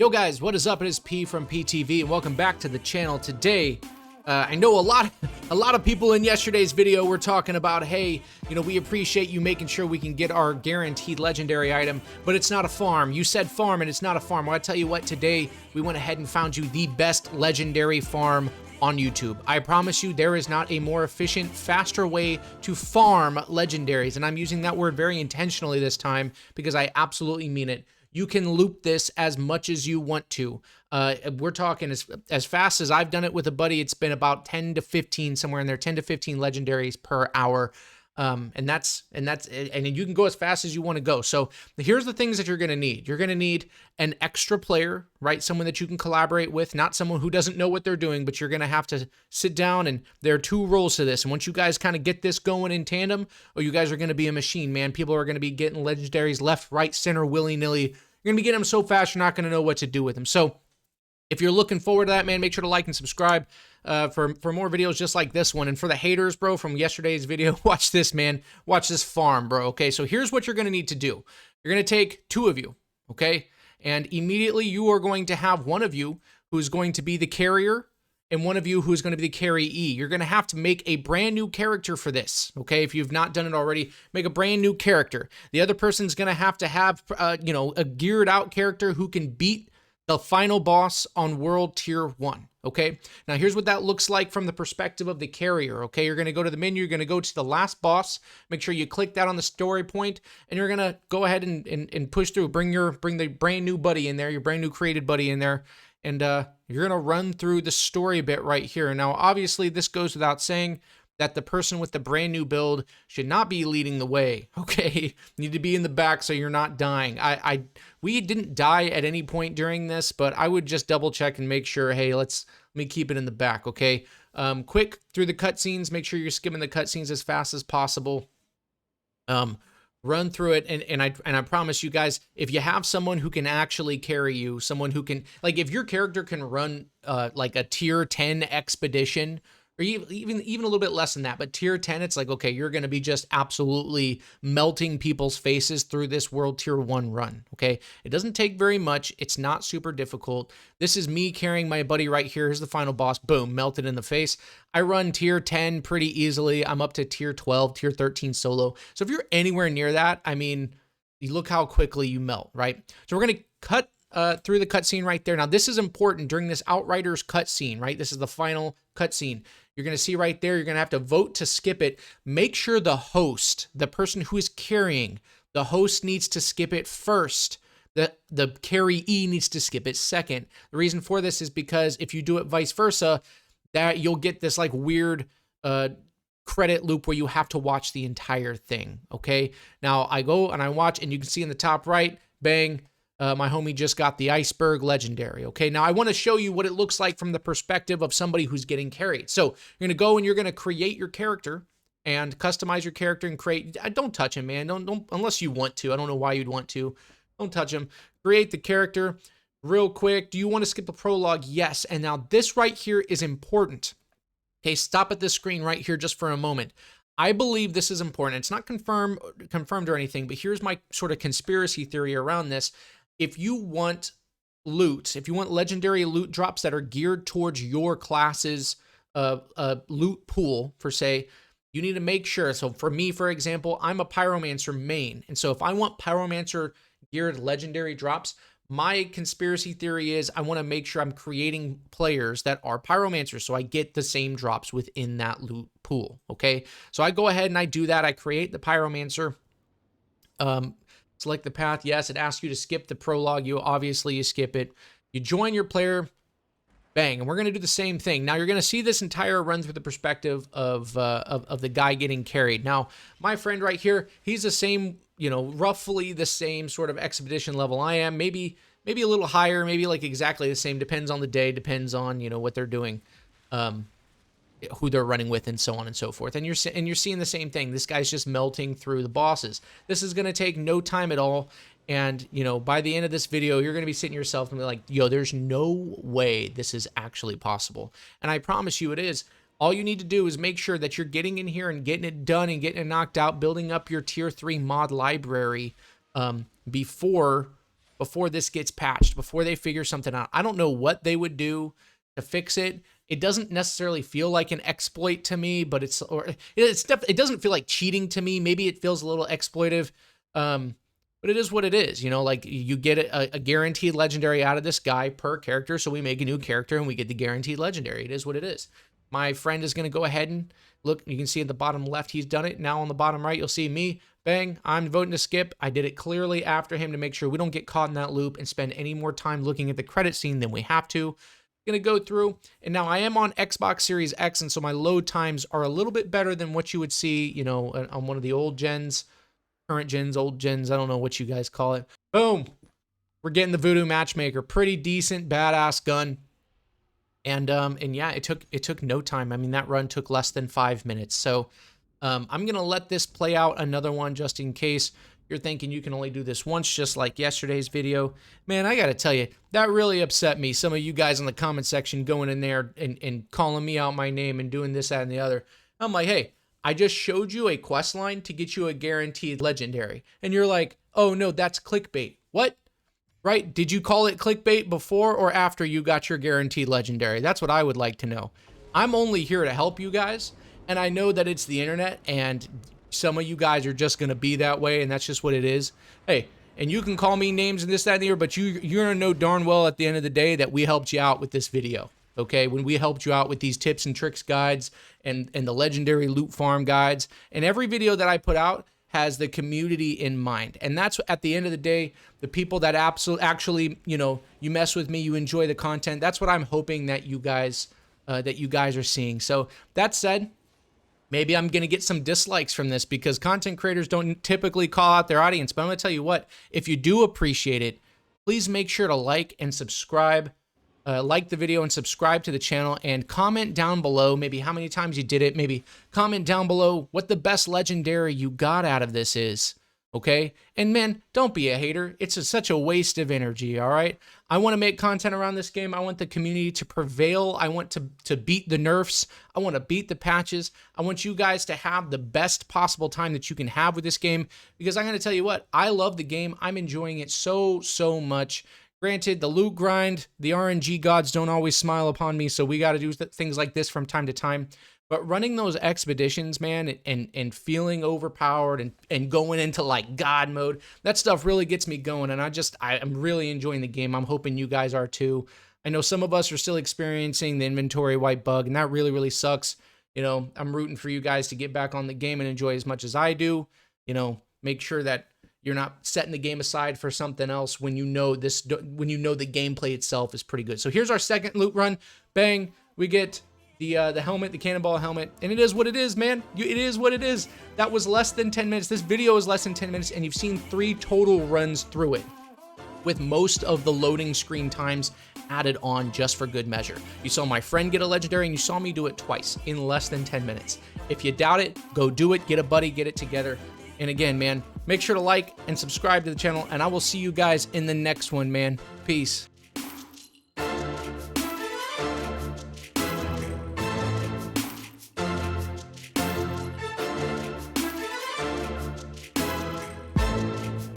Yo guys, what is up? It is P from PTV and welcome back to the channel. Today, I know a lot of people in yesterday's video were talking about, hey, we appreciate you making sure we can get our guaranteed legendary item, but it's not a farm. You said farm and it's not a farm. Well, I tell you what, today we went ahead and found you the best legendary farm on YouTube. I promise you there is not a more efficient, faster way to farm legendaries, and I'm using that word very intentionally this time because I absolutely mean it. You can loop this as much as you want to. We're talking as fast as I've done it with a buddy. It's been about 10 to 15, somewhere in there, 10 to 15 legendaries per hour. And you can go as fast as you want to go. So here's the things that you're going to need. You're going to need an extra player, right? Someone that you can collaborate with, not someone who doesn't know what they're doing, but you're going to have to sit down, and there are two roles to this. And once you guys kind of get this going in tandem, you guys are going to be a machine, man. People are going to be getting legendaries left, right, center, willy-nilly. You're going to be getting them so fast, you're not going to know what to do with them. So if you're looking forward to that, man, make sure to like and subscribe for more videos just like this one. And for the haters, bro, from yesterday's video, watch this, man. Watch this farm, bro. Okay, so here's what you're going to need to do. You're going to take two of you, okay? And immediately you are going to have one of you who's going to be the carrier and one of you who's going to be the carryee. You're going to have to make a brand new character for this, okay? If you've not done it already, make a brand new character. The other person's going to have a geared out character who can beat the final boss on World Tier 1, okay? Now, here's what that looks like from the perspective of the carrier, okay? You're going to go to the menu, you're going to go to the last boss, make sure you click that on the story point, and you're going to go ahead and push through, bring the brand new buddy in there, your brand new created buddy in there, and you're going to run through the story bit right here. Now, obviously, this goes without saying that the person with the brand new build should not be leading the way, okay? You need to be in the back so you're not dying. We didn't die at any point during this, but I would just double check and make sure, hey, let me keep it in the back, okay? Quick through the cutscenes, make sure you're skimming the cutscenes as fast as possible. Run through it, and I promise you guys, if you have someone who can actually carry you, someone who can, like, if your character can run like a tier 10 expedition, or even a little bit less than that, but tier 10, it's like, okay, you're going to be just absolutely melting people's faces through this World Tier 1 run, okay? It doesn't take very much. It's not super difficult. This is me carrying my buddy right here. Here's the final boss. Boom, melted in the face. I run tier 10 pretty easily. I'm up to tier 12, tier 13 solo. So if you're anywhere near that, I mean, you look how quickly you melt, right? So we're going to cut through the cutscene right there. Now, this is important during this Outriders cutscene, right? This is the final cutscene. You're going to see right there, you're going to have to vote to skip it. Make sure the host, the person who is carrying, the host needs to skip it first. The carryee needs to skip it second. The reason for this is because if you do it vice versa, that you'll get this like weird credit loop where you have to watch the entire thing, okay? Now, I go and I watch, and you can see in the top right, bang, my homie just got the iceberg legendary, okay? Now, I want to show you what it looks like from the perspective of somebody who's getting carried. So you're going to go and you're going to create your character and customize your character and create. Don't touch him, man. Don't unless you want to. I don't know why you'd want to. Don't touch him. Create the character real quick. Do you want to skip the prologue? Yes. And now this right here is important. Okay, stop at this screen right here just for a moment. I believe this is important. It's not confirmed or anything, but here's my sort of conspiracy theory around this. If you want loot, if you want legendary loot drops that are geared towards your class's loot pool, per se, you need to make sure. So for me, for example, I'm a Pyromancer main. And so if I want Pyromancer geared legendary drops, my conspiracy theory is I want to make sure I'm creating players that are Pyromancers so I get the same drops within that loot pool, okay? So I go ahead and I do that. I create the Pyromancer. Select the path. Yes, it asks you to skip the prologue. You skip it. You join your player. Bang. And we're going to do the same thing. Now, you're going to see this entire run through the perspective of the guy getting carried. Now, my friend right here, he's the same, roughly the same sort of expedition level I am. Maybe a little higher, maybe like exactly the same. Depends on the day, depends on, what they're doing. Who they're running with, and so on and so forth. And you're seeing the same thing. This guy's just melting through the bosses. This is going to take no time at all. And, by the end of this video, you're going to be sitting yourself and be like, yo, there's no way this is actually possible. And I promise you it is. All you need to do is make sure that you're getting in here and getting it done and getting it knocked out, building up your tier 3 mod library before before this gets patched, before they figure something out. I don't know what they would do to fix it. It doesn't necessarily feel like an exploit to me, but it doesn't feel like cheating to me. Maybe it feels a little exploitive, but it is what it is. You know, like you get a guaranteed legendary out of this guy per character, so we make a new character and we get the guaranteed legendary. It is what it is. My friend is going to go ahead and look. You can see at the bottom left, he's done it. Now on the bottom right, you'll see me. Bang, I'm voting to skip. I did it clearly after him to make sure we don't get caught in that loop and spend any more time looking at the credit scene than we have to. Gonna go through, and now I am on Xbox Series X, and so my load times are a little bit better than what you would see, you know, on one of the old gens, current gens, old gens. I don't know what you guys call it. Boom, we're getting the Voodoo Matchmaker. Pretty decent, badass gun. And yeah, it took no time. I mean, that run took less than 5 minutes. So I'm gonna let this play out another one just in case you're thinking you can only do this once, just like yesterday's video. Man, I gotta tell you, that really upset me. Some of you guys in the comment section going in there and calling me out my name and doing this, that, and the other. I'm like, hey, I just showed you a quest line to get you a guaranteed legendary. And you're like, oh no, that's clickbait. What? Right? Did you call it clickbait before or after you got your guaranteed legendary? That's what I would like to know. I'm only here to help you guys. And I know that it's the internet and some of you guys are just going to be that way, and that's just what it is. Hey, and you can call me names and this, that, and the other, but you're going to know darn well at the end of the day that we helped you out with this video, okay? When we helped you out with these tips and tricks guides and the legendary loot farm guides, and every video that I put out has the community in mind. And that's, at the end of the day, the people that actually, you know, you mess with me, you enjoy the content. That's what I'm hoping that you guys are seeing. So that said, maybe I'm going to get some dislikes from this because content creators don't typically call out their audience. But I'm going to tell you what, if you do appreciate it, please make sure to like and subscribe. Like the video and subscribe to the channel and comment down below maybe how many times you did it. Maybe comment down below what the best legendary you got out of this is. Okay? And man, don't be a hater. It's such a waste of energy, all right? I want to make content around this game. I want the community to prevail. I want to beat the nerfs. I want to beat the patches. I want you guys to have the best possible time that you can have with this game because I'm going to tell you what, I love the game. I'm enjoying it so much. Granted, the loot grind, the RNG gods don't always smile upon me, so we got to do things like this from time to time. But running those expeditions, man, and feeling overpowered and going into like God mode, that stuff really gets me going. And I'm really enjoying the game. I'm hoping you guys are too. I know some of us are still experiencing the inventory wipe bug, and that really sucks. You know, I'm rooting for you guys to get back on the game and enjoy as much as I do. You know, make sure that you're not setting the game aside for something else when you know the gameplay itself is pretty good. So here's our second loot run. Bang, we get the helmet, the cannonball helmet, and it is what it is, man. It is what it is. That was less than 10 minutes. This video is less than 10 minutes, and you've seen 3 total runs through it, with most of the loading screen times added on just for good measure. You saw my friend get a legendary, and you saw me do it twice in less than 10 minutes. If you doubt it, go do it. Get a buddy, get it together. And again, man, make sure to like and subscribe to the channel, and I will see you guys in the next one, man. Peace.